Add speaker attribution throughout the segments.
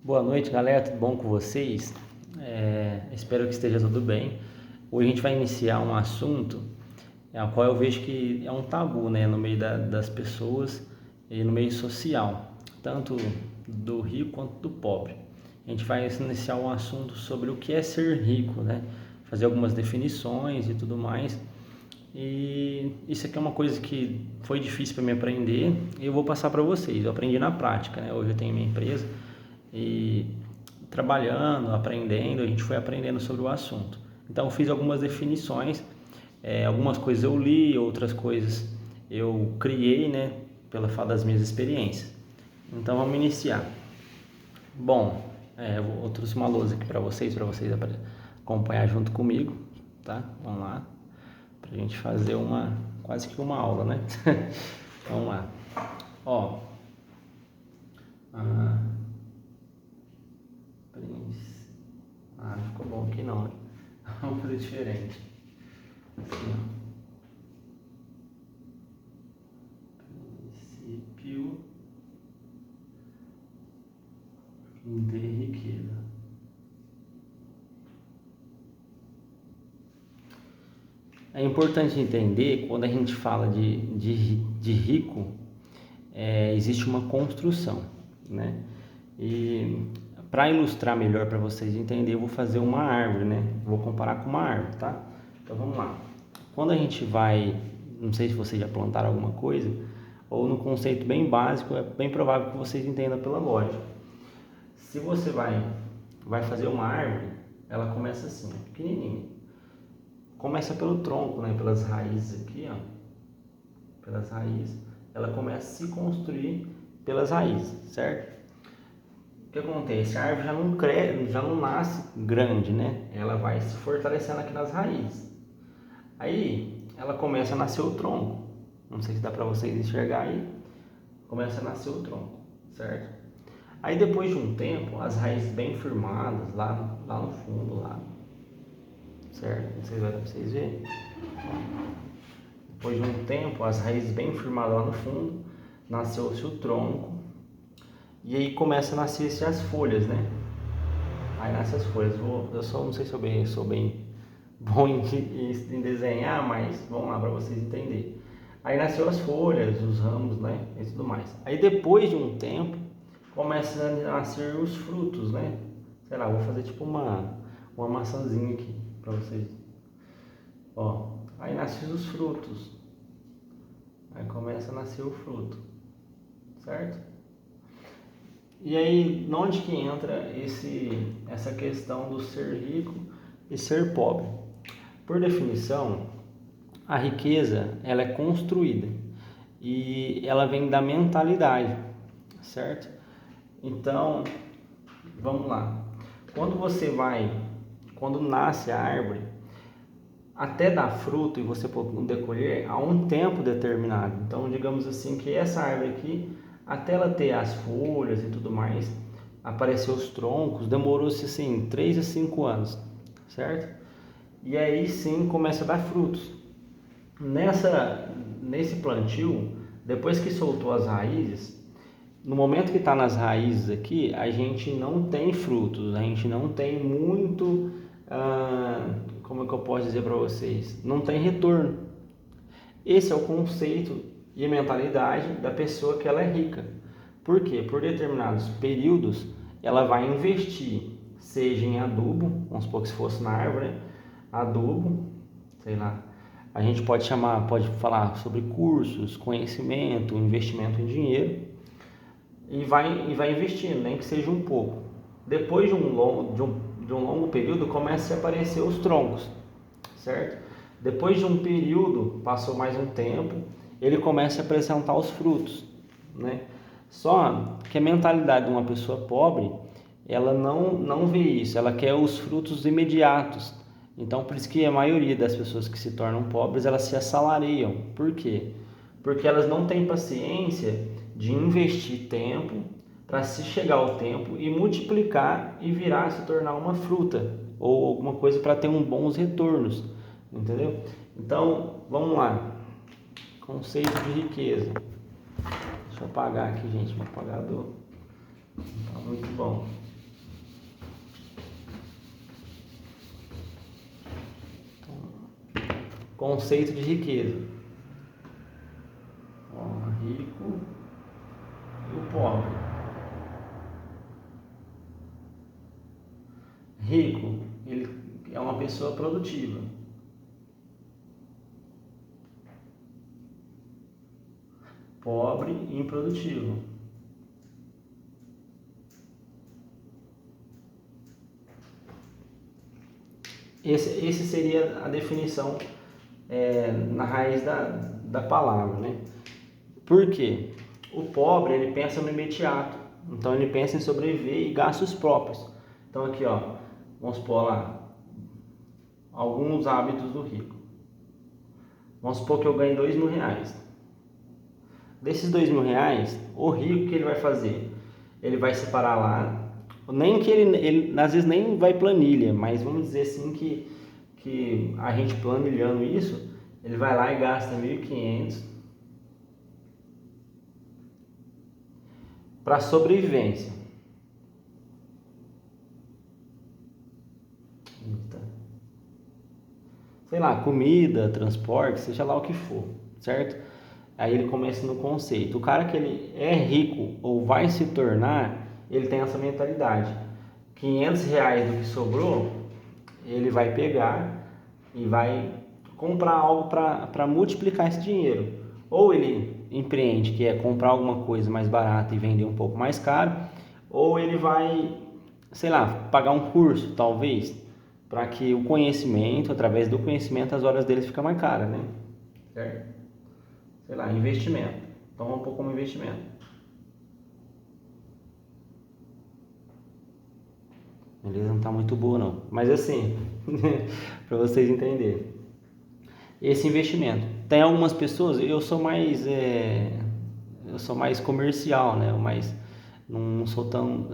Speaker 1: Boa noite, galera, tudo bom com vocês? Espero que esteja tudo bem. Hoje a gente vai iniciar um assunto ao qual eu vejo que é um tabu, né, no meio das pessoas e no meio social, tanto do rico quanto do pobre. A gente vai iniciar um assunto sobre o que é ser rico, né? Fazer algumas definições e tudo mais. E isso aqui é uma coisa que foi difícil para mim aprender e eu vou passar para vocês. Eu aprendi na prática, né? Hoje eu tenho minha empresa e trabalhando, aprendendo, a gente foi aprendendo sobre o assunto. Então eu fiz algumas definições, algumas coisas eu li, outras coisas eu criei, né, pela falta das minhas experiências. Então vamos iniciar. Bom, eu trouxe uma lousa aqui para vocês acompanhar junto comigo, tá? Vamos lá, para a gente fazer quase que uma aula, né? Vamos lá. Ó, não ficou bom aqui não, né? Vamos fazer diferente. Assim, ó. Princípio de riqueza. É importante entender, quando a gente fala de rico, existe uma construção, né? E para ilustrar melhor para vocês entenderem, eu vou fazer uma árvore, né? Vou comparar com uma árvore, tá? Então vamos lá. Quando a gente vai, não sei se vocês já plantaram alguma coisa, ou no conceito bem básico, é bem provável que vocês entendam pela lógica. Se você vai fazer uma árvore, ela começa assim, ó, pequenininha. Começa pelo tronco, né? Pelas raízes aqui, ó. Pelas raízes. Ela começa a se construir pelas raízes, certo? O que acontece? A árvore já não cresce, já não nasce grande, né? Ela vai se fortalecendo aqui nas raízes. Aí ela começa a nascer o tronco. Não sei se dá para vocês enxergar aí. Começa a nascer o tronco, certo? Aí depois de um tempo, as raízes bem firmadas lá no fundo, lá, certo? Não sei se vai dar para vocês verem. Depois de um tempo, as raízes bem firmadas lá no fundo, nasceu-se o tronco. E aí começa a nascer as folhas, né? Aí nascem as folhas. Eu não sei se eu sou bem bom em desenhar, mas vamos lá para vocês entenderem. Aí nasceu as folhas, os ramos, né? E tudo mais. Aí depois de um tempo, começa a nascer os frutos, né? Sei lá, vou fazer tipo uma maçãzinha aqui para vocês. Ó, aí nascem os frutos. Aí começa a nascer o fruto, certo? E aí, onde que entra essa questão do ser rico e ser pobre? Por definição, a riqueza ela é construída e ela vem da mentalidade, certo? Então, vamos lá. Quando nasce a árvore, até dar fruto e você poder colher, há um tempo determinado. Então, digamos assim que essa árvore aqui, até ela ter as folhas e tudo mais, aparecer os troncos, demorou-se assim 3 a 5 anos, certo? E aí sim começa a dar frutos. Nesse plantio, depois que soltou as raízes, no momento que está nas raízes aqui, a gente não tem frutos, a gente não tem muito, como é que eu posso dizer para vocês? Não tem retorno. Esse é o conceito e a mentalidade da pessoa que ela é rica. Por quê? Por determinados períodos, ela vai investir, seja em adubo, vamos supor que se fosse na árvore, né? Adubo, sei lá. A gente pode falar sobre cursos, conhecimento, investimento em dinheiro e vai investindo, nem que seja um pouco. Depois de um longo período, começa a aparecer os troncos, certo? Depois de um período, passou mais um tempo, ele começa a apresentar os frutos, né? Só que a mentalidade de uma pessoa pobre, ela não vê isso, ela quer os frutos imediatos. Então, por isso que a maioria das pessoas que se tornam pobres, elas se assalariam. Por quê? Porque elas não têm paciência de investir tempo para se chegar ao tempo e multiplicar e se tornar uma fruta ou alguma coisa para ter bons retornos, entendeu? Então, vamos lá. Conceito de riqueza. Deixa eu apagar aqui, gente, meu apagador não tá muito bom. conceito de riqueza. Ó, rico e o pobre. Rico, ele é uma pessoa produtiva. Pobre e improdutivo. Esse seria a definição na raiz da palavra, né? Por quê? O pobre, ele pensa no imediato. Então, ele pensa em sobreviver e gastos próprios. Então, aqui, ó, vamos supor lá, alguns hábitos do rico. Vamos supor que eu ganhe R$2.000. Desses R$2.000, o rico, o que ele vai fazer? Ele vai separar lá, nem que ele às vezes nem vai planilha, mas vamos dizer assim que a gente planilhando isso, ele vai lá e gasta 1.500 para sobrevivência. Sei lá, comida, transporte, seja lá o que for, certo? Aí ele começa no conceito. O cara que ele é rico ou vai se tornar, ele tem essa mentalidade. R$500 do que sobrou, ele vai pegar e vai comprar algo para multiplicar esse dinheiro. Ou ele empreende, que é comprar alguma coisa mais barata e vender um pouco mais caro, ou ele vai, sei lá, pagar um curso, talvez, para que o conhecimento, através do conhecimento, as horas deles ficam mais caras, né? Certo? Sei lá, investimento. Então vamos pôr como investimento. Beleza? Não tá muito boa não. Mas assim, para vocês entenderem. Esse investimento. Tem algumas pessoas, eu sou mais comercial, né? Não sou tão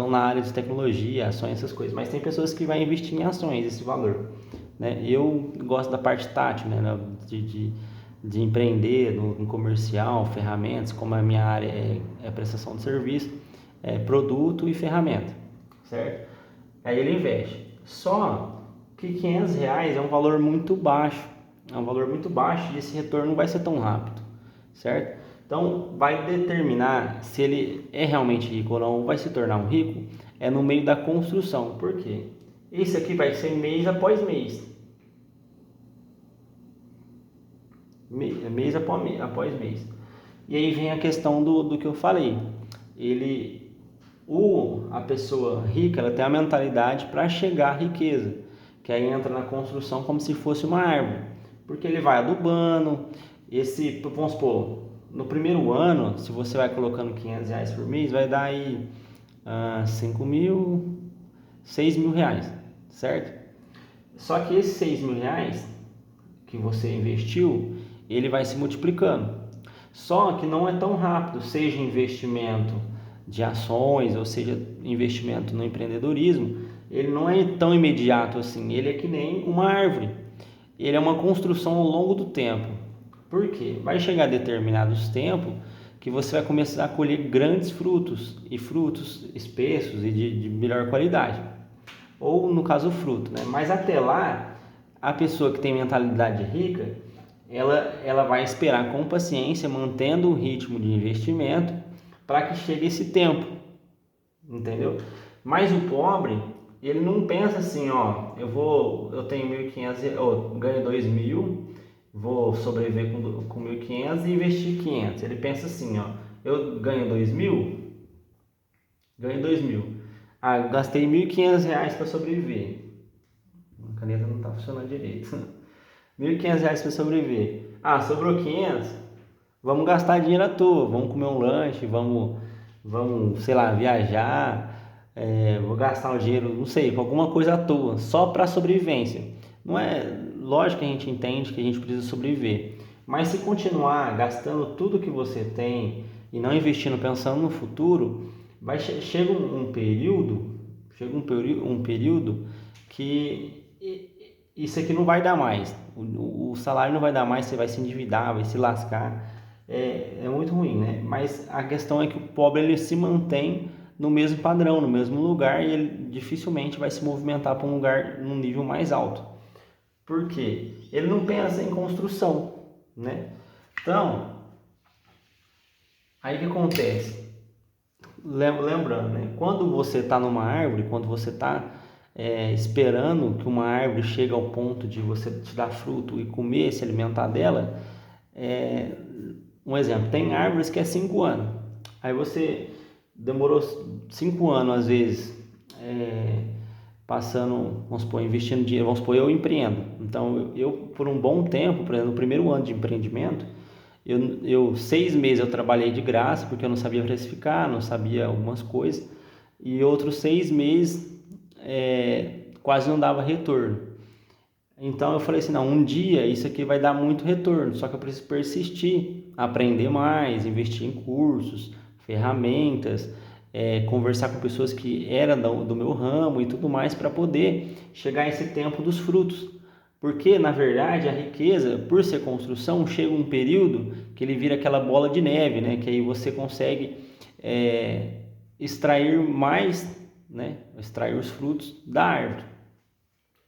Speaker 1: na área de tecnologia, ações, essas coisas. Mas tem pessoas que vão investir em ações, esse valor, né? Eu gosto da parte tátil, né? De empreender no comercial, ferramentas, como a minha área é prestação de serviço, produto e ferramenta, certo? Aí ele investe. Só que R$500 é um valor muito baixo, e esse retorno não vai ser tão rápido, certo? Então, vai determinar se ele é realmente rico ou não, vai se tornar um rico, no meio da construção. Por quê? Esse aqui vai ser mês após mês. Mês após mês. E aí vem a questão do que eu falei. A pessoa rica, ela tem a mentalidade para chegar à riqueza, que aí entra na construção como se fosse uma árvore, porque ele vai adubando. Vamos supor, no primeiro ano, se você vai colocando R$500 por mês, vai dar aí 5 mil, 6 mil reais, certo? Só que esses 6 mil reais que você investiu, ele vai se multiplicando. Só que não é tão rápido, seja investimento de ações, ou seja, investimento no empreendedorismo, ele não é tão imediato assim, ele é que nem uma árvore. Ele é uma construção ao longo do tempo. Por quê? Vai chegar a determinados tempos que você vai começar a colher grandes frutos, e frutos espessos e de melhor qualidade. Ou, no caso, o fruto, né? Mas até lá, a pessoa que tem mentalidade rica, ela vai esperar com paciência, mantendo o ritmo de investimento, para que chegue esse tempo, entendeu? Mas o pobre, ele não pensa assim, ó, eu tenho 1.500, eu ganho 2.000, vou sobreviver com 1.500 e investir 500. Ele pensa assim, ó, eu ganho 2.000, gastei 1.500 reais para sobreviver. A caneta não está funcionando direito. 1.500 reais para sobreviver. Sobrou 500, vamos gastar dinheiro à toa, vamos comer um lanche, vamos sei lá, viajar, vou gastar o dinheiro, não sei, com alguma coisa à toa, só para sobrevivência. Não é, lógico que a gente entende que a gente precisa sobreviver, mas se continuar gastando tudo que você tem e não investindo pensando no futuro, chega um período que isso aqui não vai dar mais, o salário não vai dar mais, você vai se endividar, vai se lascar, é muito ruim, né? Mas a questão é que o pobre, ele se mantém no mesmo padrão, no mesmo lugar, e ele dificilmente vai se movimentar para um lugar num nível mais alto. Por quê? Ele não pensa em construção, né? Então, aí o que acontece? Lembrando, né? Quando você está numa árvore, quando você está esperando que uma árvore chegue ao ponto de você te dar fruto e comer, se alimentar dela, é, um exemplo, tem árvores que é 5 anos. Aí você demorou 5 anos, às vezes, passando, vamos supor, investindo dinheiro, vamos supor, eu empreendo. Então, eu por um bom tempo, por exemplo, no primeiro ano de empreendimento, eu 6 meses eu trabalhei de graça, porque eu não sabia precificar, não sabia algumas coisas, e outros 6 meses quase não dava retorno. Então eu falei assim, não, um dia isso aqui vai dar muito retorno, só que eu preciso persistir, aprender mais, investir em cursos, ferramentas, conversar com pessoas que eram do meu ramo e tudo mais para poder chegar a esse tempo dos frutos. Porque, na verdade, a riqueza, por ser construção, chega um período que ele vira aquela bola de neve, né? Que aí você consegue extrair mais, né? Extrair os frutos da árvore.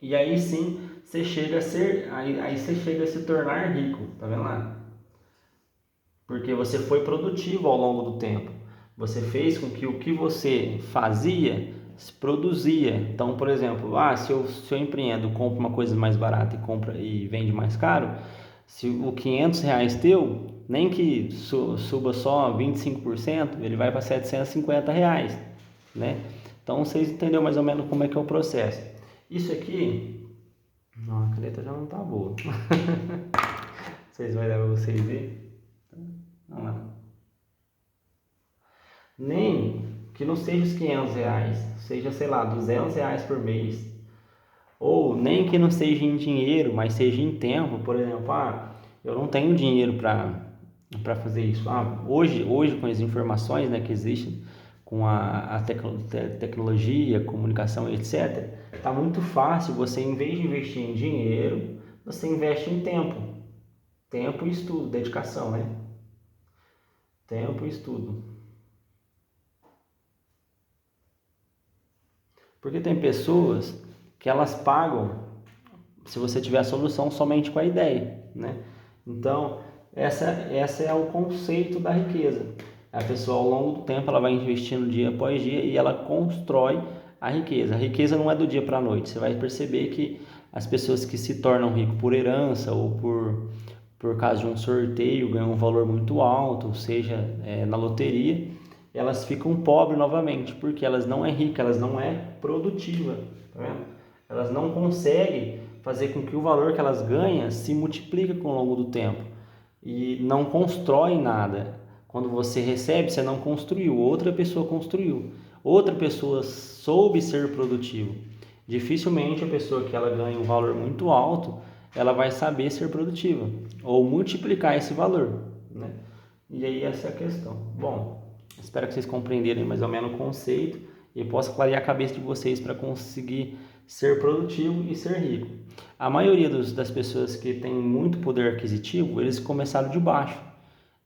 Speaker 1: E aí sim, você chega a ser, aí você chega a se tornar rico, tá vendo lá? Porque você foi produtivo ao longo do tempo. Você fez com que o que você fazia se produzia. Então, por exemplo, se eu empreendo, compro uma coisa mais barata e vende mais caro, se o R$ 500 teu, nem que suba só 25%, ele vai para R$ 750, né? Então, vocês entenderam mais ou menos como é que é o processo. Isso aqui, não, a caneta já não tá boa. Vocês vão dar para vocês verem. Vamos lá. Nem que não seja os R$ 500, seja, sei lá, R$ 200 por mês. Ou nem que não seja em dinheiro, mas seja em tempo. Por exemplo, eu não tenho dinheiro para fazer isso. Hoje com as informações, né, que existem, com a tecnologia, comunicação, etc., está muito fácil. Você, em vez de investir em dinheiro, você investe em tempo. Tempo e estudo, dedicação, né? Tempo e estudo. Porque tem pessoas que elas pagam se você tiver a solução somente com a ideia, né? Então, essa é o conceito da riqueza. A pessoa, ao longo do tempo, ela vai investindo dia após dia e ela constrói a riqueza. A riqueza não é do dia para a noite. Você vai perceber que as pessoas que se tornam ricos por herança ou por causa de um sorteio ganham um valor muito alto, seja na loteria, elas ficam pobres novamente, porque elas não é rica, elas não é produtiva, tá vendo? Elas não conseguem fazer com que o valor que elas ganham se multiplique ao longo do tempo e não constrói nada. Quando você recebe, você não construiu, outra pessoa construiu, outra pessoa soube ser produtivo. Dificilmente a pessoa que ela ganha um valor muito alto, ela vai saber ser produtiva ou multiplicar esse valor, né? E aí essa é a questão. Bom, espero que vocês compreenderem mais ou menos o conceito e possa clarear a cabeça de vocês para conseguir ser produtivo e ser rico. A maioria das pessoas que tem muito poder aquisitivo, eles começaram de baixo.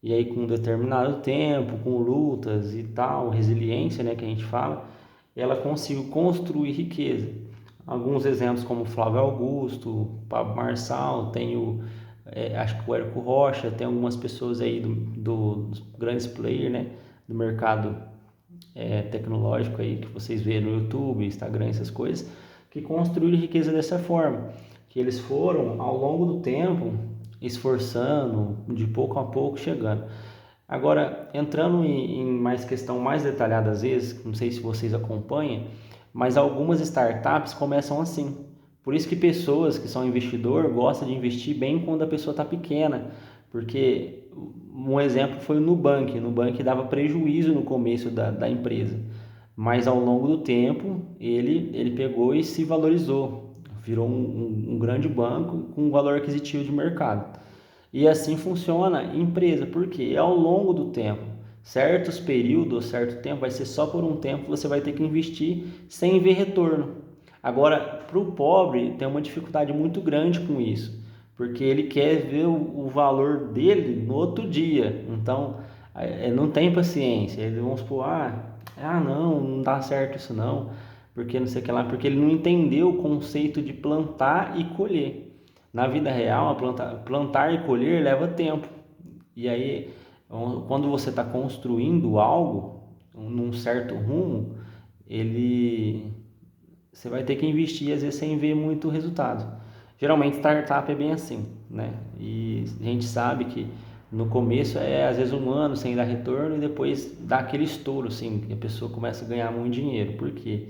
Speaker 1: E aí com um determinado tempo, com lutas e tal, resiliência, né, que a gente fala, ela conseguiu construir riqueza. Alguns exemplos como Flávio Augusto, Pablo Marçal, acho que o Érico Rocha, tem algumas pessoas aí dos grandes players, né, do mercado tecnológico aí que vocês vêem no YouTube, Instagram, essas coisas, que construíram riqueza dessa forma, que eles foram ao longo do tempo esforçando, de pouco a pouco chegando. Agora, entrando em mais questão mais detalhada às vezes, não sei se vocês acompanham, mas algumas startups começam assim. Por isso que pessoas que são investidor gostam de investir bem quando a pessoa está pequena, porque um exemplo foi o Nubank. O Nubank dava prejuízo no começo da empresa, mas ao longo do tempo ele pegou e se valorizou, virou um grande banco com um valor aquisitivo de mercado. E assim funciona a empresa, porque ao longo do tempo, certos períodos, certo tempo, vai ser só por um tempo, você vai ter que investir sem ver retorno. Agora, para o pobre, tem uma dificuldade muito grande com isso, porque ele quer ver o valor dele no outro dia. Então, não tem paciência. Eles vão supor, não dá certo isso não, porque não sei o que lá, porque ele não entendeu o conceito de plantar e colher. Na vida real, plantar e colher leva tempo. E aí, quando você está construindo algo num certo rumo, você vai ter que investir às vezes sem ver muito resultado. Geralmente startup é bem assim, né? E a gente sabe que no começo é às vezes um ano sem dar retorno e depois dá aquele estouro, assim, que a pessoa começa a ganhar muito dinheiro. Por quê?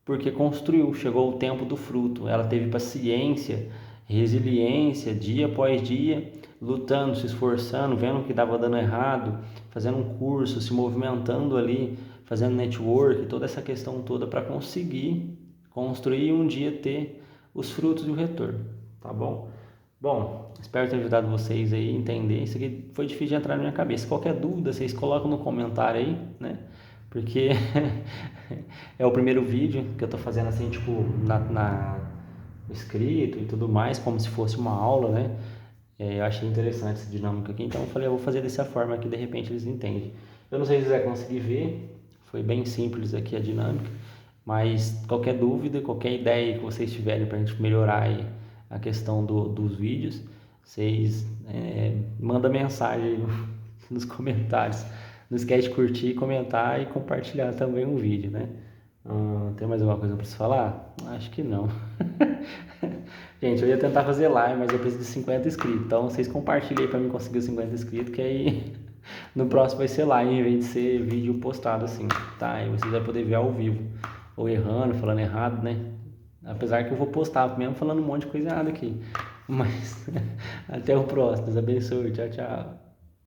Speaker 1: Porque construiu, chegou o tempo do fruto. Ela teve paciência, resiliência, dia após dia, lutando, se esforçando, vendo que estava dando errado, fazendo um curso, se movimentando ali, fazendo network, toda essa questão toda para conseguir construir e um dia ter os frutos e o retorno, tá bom? Bom, espero ter ajudado vocês aí a entender. Isso aqui foi difícil de entrar na minha cabeça. Qualquer dúvida, vocês colocam no comentário aí, né? Porque é o primeiro vídeo que eu tô fazendo assim, tipo, escrito e tudo mais, como se fosse uma aula, né? Eu achei interessante essa dinâmica aqui, então eu falei, eu vou fazer dessa forma que de repente eles entendem. Eu não sei se vocês vão conseguir ver, foi bem simples aqui a dinâmica, mas qualquer dúvida, qualquer ideia que vocês tiverem para a gente melhorar aí a questão dos vídeos, vocês mandam mensagem aí nos comentários. Não esquece de curtir, comentar e compartilhar também o vídeo, né? Tem mais alguma coisa para se falar? Acho que não. Gente, eu ia tentar fazer live, mas eu preciso de 50 inscritos. Então, vocês compartilhem para mim conseguir os 50 inscritos, que aí no próximo vai ser live em vez de ser vídeo postado assim, tá? Aí vocês vão poder ver ao vivo. Ou errando, falando errado, né? Apesar que eu vou postar mesmo falando um monte de coisa errada aqui. Mas até o próximo. Deus abençoe. Tchau, tchau.